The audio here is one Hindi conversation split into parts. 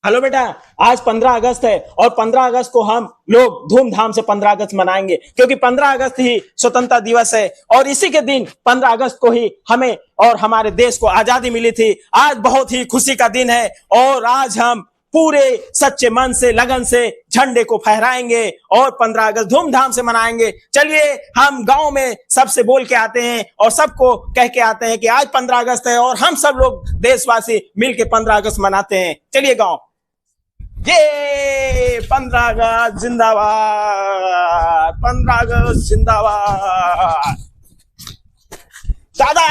हेलो बेटा। आज 15 अगस्त है और 15 अगस्त को हम लोग धूमधाम से 15 अगस्त मनाएंगे क्योंकि 15 अगस्त ही स्वतंत्रता दिवस है और इसी के दिन 15 अगस्त को ही हमें और हमारे देश को आजादी मिली थी। आज बहुत ही खुशी का दिन है और आज हम पूरे सच्चे मन से लगन से झंडे को फहराएंगे और 15 अगस्त धूमधाम से मनाएंगे। चलिए हम गांव में सबसे बोल के आते हैं और सबको कह के आते हैं कि आज 15 अगस्त है और हम सब लोग देशवासी मिलकर 15 अगस्त मनाते हैं। चलिए गांव, ये 15 अगस्त जिंदाबाद, 15 अगस्त जिंदाबाद। दादा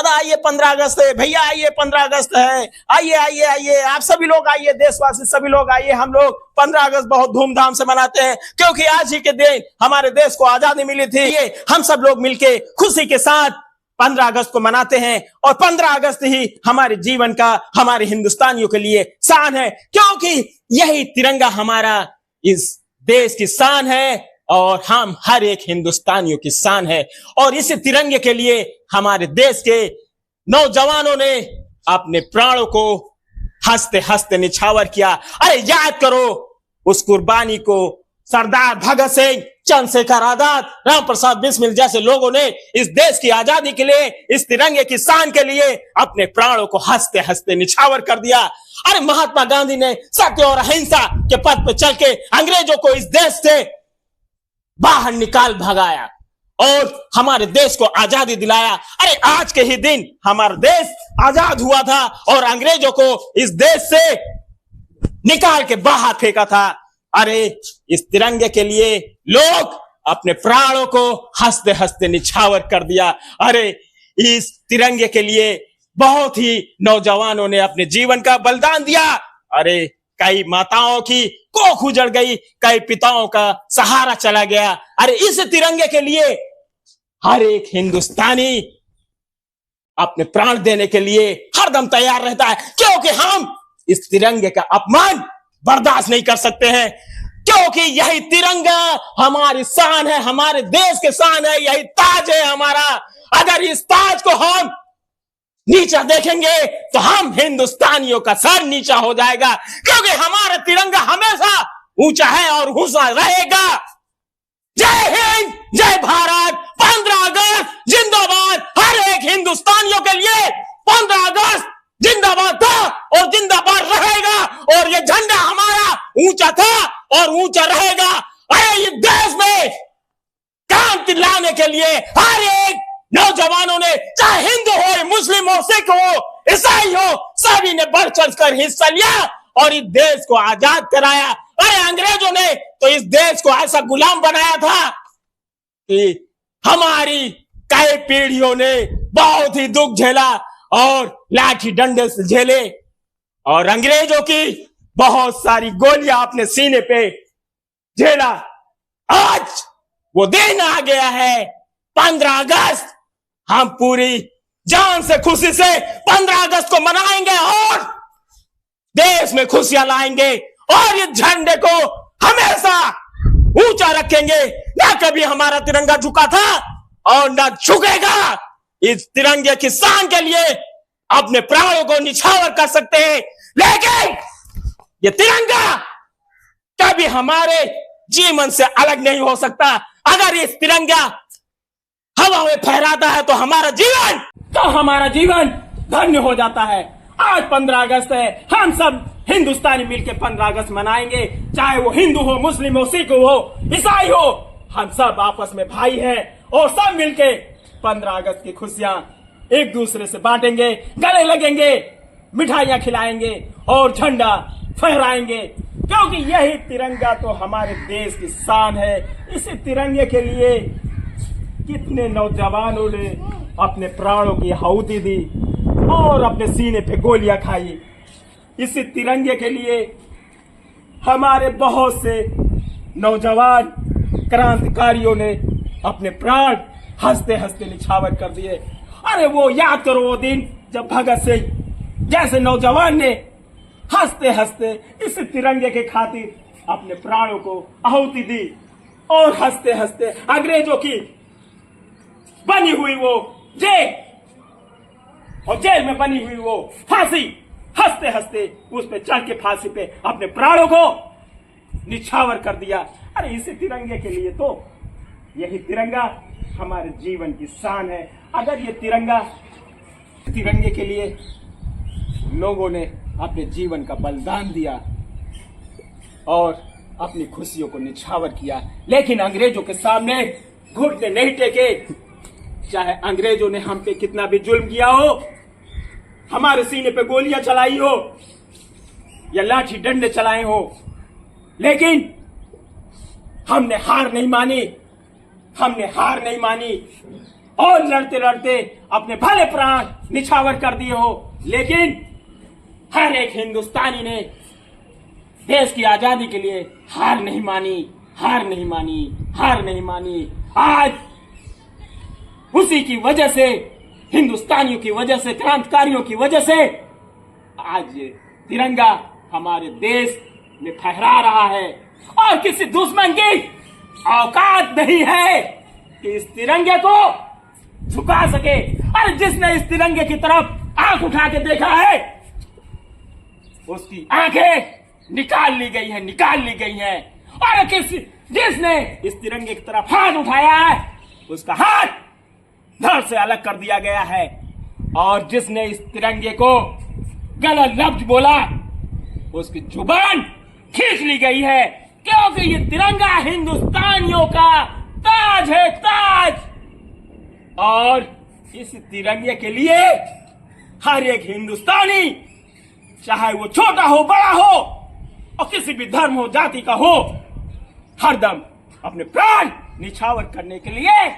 आइए 15 अगस्त है। भैया आइए 15 अगस्त है। आइए आप सभी लोग आइए, देशवासी सभी लोग आइए। हम लोग 15 अगस्त बहुत धूमधाम से मनाते हैं क्योंकि आज ही के दिन हमारे देश को आजादी मिली थी। ये हम सब लोग मिलके खुशी के साथ 15 अगस्त को मनाते हैं और 15 अगस्त ही हमारे जीवन का, हमारे हिंदुस्तानियों के लिए शान है क्योंकि यही तिरंगा हमारा इस देश की शान है और हम हर एक हिंदुस्तानियों की शान है। और इस तिरंगे के लिए हमारे देश के नौजवानों ने अपने प्राणों को हंसते हंसते निछावर किया। अरे याद करो उस कुर्बानी को। सरदार भगत सिंह, चंद्रशेखर आजाद, राम प्रसाद बिस्मिल जैसे लोगों ने इस देश की आजादी के लिए, इस तिरंगे की शान के लिए अपने प्राणों को हंसते हंसते निछावर कर दिया। अरे महात्मा गांधी ने सत्य और अहिंसा के पथ पर चल के अंग्रेजों को इस देश से बाहर निकाल भगाया और हमारे देश को आजादी दिलाया। अरे आज के ही दिन हमारा देश आजाद हुआ था और अंग्रेजों को इस देश से निकाल के बाहर फेंका था। अरे इस तिरंगे के लिए लोग अपने प्राणों को हंसते हंसते निछावर कर दिया। अरे इस तिरंगे के लिए बहुत ही नौजवानों ने अपने जीवन का बलिदान दिया। अरे कई माताओं की कोख उजड़ गई, कई पिताओं का सहारा चला गया। अरे इस तिरंगे के लिए हर एक हिंदुस्तानी अपने प्राण देने के लिए हरदम तैयार रहता है क्योंकि हम इस तिरंगे का अपमान बर्दाश्त नहीं कर सकते हैं क्योंकि यही तिरंगा हमारी शान है, हमारे देश के शान है, यही ताज है हमारा। अगर इस ताज को हम नीचा देखेंगे तो हम हिंदुस्तानियों का सर नीचा हो जाएगा क्योंकि हमारा तिरंगा हमेशा ऊंचा है और ऊंचा रहेगा। जय हिंद, जय भारत। 15 अगस्त जिंदाबाद। हर एक हिंदुस्तानियों के लिए 15 अगस्त जिंदाबाद था और जिंदाबाद रहेगा और ये झंडा हमारा ऊंचा था और ऊंचा रहेगा। अरे इस देश में क्रांति लाने के लिए हर एक नौजवानों ने, चाहे हिंदू हो, मुस्लिम हो, सिख हो, ईसाई हो, सभी ने बढ़ चढ़ कर हिस्सा लिया और इस देश को आजाद कराया। अरे अंग्रेजों ने तो इस देश को ऐसा गुलाम बनाया था कि हमारी कई पीढ़ियों ने बहुत ही दुख झेला और लाठी डंडे से झेले और अंग्रेजों की बहुत सारी गोलियां अपने सीने पे झेला। आज वो दिन आ गया है 15 अगस्त। हम पूरी जान से खुशी से 15 अगस्त को मनाएंगे और देश में खुशियां लाएंगे और इस झंडे को हमेशा ऊंचा रखेंगे। ना कभी हमारा तिरंगा झुका था और ना झुकेगा। इस तिरंगे की शान के लिए अपने प्राणों को निछावर कर सकते हैं लेकिन ये तिरंगा कभी हमारे जीवन से अलग नहीं हो सकता। अगर इस तिरंगा हवा में फहराता है तो हमारा जीवन धन्य हो जाता है। आज 15 अगस्त है। हम सब हिंदुस्तानी मिलकर 15 अगस्त मनाएंगे, चाहे वो हिंदू हो, मुस्लिम हो, सिख हो, ईसाई हो। हम सब आपस में भाई हैं और सब मिलके 15 अगस्त की खुशियां एक दूसरे से बांटेंगे, गले लगेंगे, मिठाइयां खिलाएंगे और झंडा फहराएंगे क्योंकि यही तिरंगा तो हमारे देश की शान है। इसी तिरंगे के लिए कितने नौजवानों ने अपने प्राणों की आहुति दी और अपने सीने पे गोलियां खाई। इसी तिरंगे के लिए हमारे बहुत से नौजवान क्रांतिकारियों ने अपने प्राण हंसते हंसते निछावर कर दिए। अरे वो याद करो वो दिन जब भगत सिंह जैसे नौजवान ने हंसते हंसते इस तिरंगे के खातिर अपने प्राणों को आहुति दी और हंसते हंसते अंग्रेजों की बनी हुई वो जेल और जेल में बनी हुई वो फांसी हंसते हंसते उस पे चढ़ के फांसी पे अपने प्राणों को निछावर कर दिया। अरे इसी तिरंगे के लिए तो यही तिरंगा हमारे जीवन की शान है। अगर ये तिरंगे के लिए लोगों ने अपने जीवन का बलिदान दिया और अपनी खुशियों को निछावर किया, लेकिन अंग्रेजों के सामने घुटने नहीं टेके। चाहे अंग्रेजों ने हम पे कितना भी जुल्म किया हो, हमारे सीने पे गोलियां चलाई हो या लाठी डंडे चलाए हो, लेकिन हमने हार नहीं मानी और लड़ते लड़ते अपने भले प्राण निछावर कर दिए हो। लेकिन हर एक हिंदुस्तानी ने देश की आजादी के लिए हार नहीं मानी। आज उसी की वजह से, हिंदुस्तानियों की वजह से, क्रांतिकारियों की वजह से आज ये तिरंगा हमारे देश में फहरा रहा है और किसी दुश्मन की औकात नहीं है कि इस तिरंगे को झुका सके। और जिसने इस तिरंगे की तरफ आंख उठा के देखा है, उसकी आंखें निकाल ली गई है। और जिसने इस तिरंगे की तरफ हाथ उठाया है, उसका हाथ धड़ से अलग कर दिया गया है। और जिसने इस तिरंगे को गलत लफ्ज बोला, उसकी जुबान खींच ली गई है, क्योंकि ये तिरंगा हिंदुस्तानियों का ताज है, ताज। और इस तिरंगे के लिए हर एक हिंदुस्तानी, चाहे वो छोटा हो बड़ा हो और किसी भी धर्म हो जाति का हो, हरदम अपने प्राण निछावर करने के लिए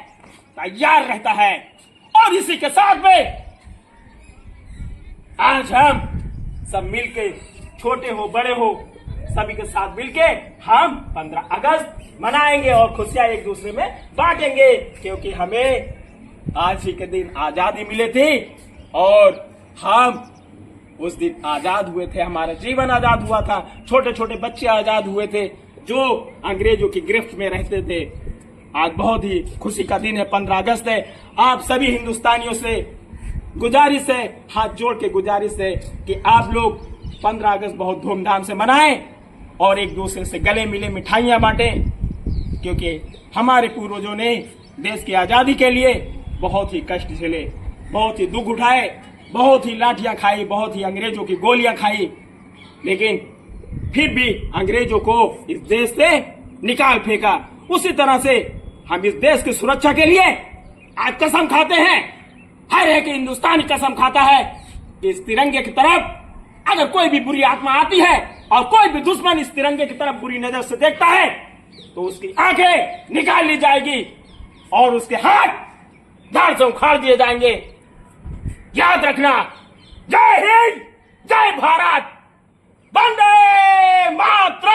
तैयार रहता है। और इसी के साथ में आज हम सब मिलके, छोटे हो बड़े हो, सभी के साथ मिलके हम 15 अगस्त मनाएंगे और खुशियां एक दूसरे में बांटेंगे, क्योंकि हमें आज ही के दिन आजादी मिली थी और हम उस दिन आजाद हुए थे, हमारा जीवन आजाद हुआ था। छोटे छोटे बच्चे आजाद हुए थे जो अंग्रेजों की गिरफ्त में रहते थे। आज बहुत ही खुशी का दिन है, 15 अगस्त है। आप सभी हिंदुस्तानियों से गुजारिश है, हाथ जोड़ के गुजारिश है कि आप लोग 15 अगस्त बहुत धूमधाम से मनाएं और एक दूसरे से गले मिले, मिठाइयां बांटें, क्योंकि हमारे पूर्वजों ने देश की आजादी के लिए बहुत ही कष्ट झेले, बहुत ही दुख उठाए, बहुत ही लाठियां खाई, बहुत ही अंग्रेजों की गोलियां खाई, लेकिन फिर भी अंग्रेजों को इस देश से निकाल फेंका। उसी तरह से हम इस देश की सुरक्षा के लिए आज कसम खाते हैं, हर एक हिंदुस्तानी कसम खाता है कि इस तिरंगे की तरफ अगर कोई भी बुरी आत्मा आती है और कोई भी दुश्मन इस तिरंगे की तरफ बुरी नजर से देखता है, तो उसकी आंखें निकाल ली जाएगी और उसके हाथ धाड़ से उखाड़ दिए जाएंगे। याद रखना। जय हिंद, जय भारत, वंदे मातरम।